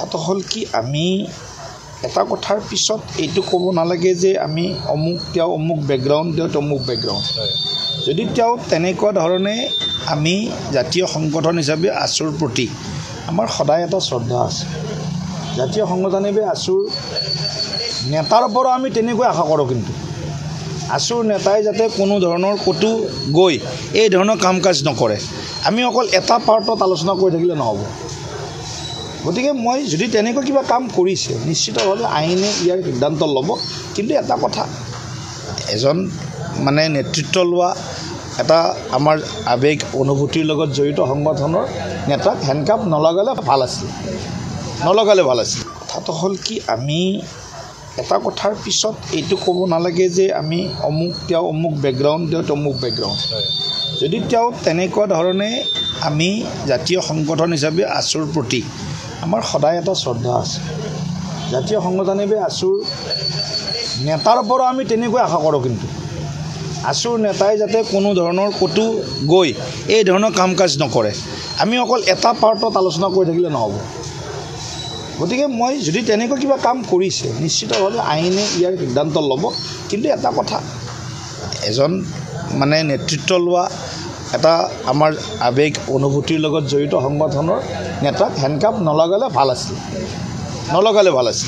কথাটো হল কি আমি এটা কথাৰ পিছত এইটো ক'ব নালাগে যে আমি অমুক ব্যাকগ্ৰাউণ্ড অমুক ব্যাকগ্ৰাউণ্ড যদি তেওঁ তেনেকুৱা ধৰণে আমি জাতীয় সংগঠন হিচাপে আছুৰ প্ৰতি আমাৰ সদায় এটা শ্ৰদ্ধা আছে জাতীয় সংগঠন হিচাপে আছুৰ নেতাৰ পৰা আমি তেনেকৈ আশা কৰোঁ কিন্তু আছুৰ নেতাই যাতে কোনো ধৰণৰ কতো গৈ এই ধৰণৰ কাম কাজ নকৰে আমি অকল এটা পাৰ্টত আলোচনা কৰি থাকিলে নহ'ব গতিকে মই যদি তেনেকৈ কিবা কাম কৰিছে নিশ্চিতভাৱে আইনে ইয়াৰ সিদ্ধান্ত ল'ব কিন্তু এটা কথা এজন মানে নেতৃত্ব লোৱা এটা আমাৰ আবেগ অনুভূতিৰ লগত জড়িত সংগঠনৰ নেতাক হেণ্ডকাপ নলগালে ভাল আছিল কথাটো হ'ল কি আমি এটা কথাৰ পিছত এইটো ক'ব নালাগে যে আমি অমুক ব্যাকগ্ৰাউণ্ড অমুক ব্যাকগ্ৰাউণ্ড যদি তেওঁ তেনেকুৱা ধৰণে আমি জাতীয় সংগঠন হিচাপে আছুৰ প্ৰতি আমাৰ সদায় এটা শ্ৰদ্ধা আছে জাতীয় সংগঠন হিচাপে আছুৰ নেতাৰ পৰা আমি তেনেকৈ আশা কৰোঁ কিন্তু আছুৰ নেতাই যাতে কোনো ধৰণৰ কতো গৈ এই ধৰণৰ কাম কাজ নকৰে আমি অকল এটা পাৰ্টত আলোচনা কৰি থাকিলে নহ'ব গতিকে মই যদি তেনেকৈ কিবা কাম কৰিছে নিশ্চিতভাৱে আইনে ইয়াৰ সিদ্ধান্ত ল'ব কিন্তু এটা কথা এজন মানে নেতৃত্ব লোৱা এটা আমাৰ আবেগ অনুভূতিৰ লগত জড়িত সংগঠনৰ নেতাক হেণ্ডকাপ নলগালে ভাল আছিল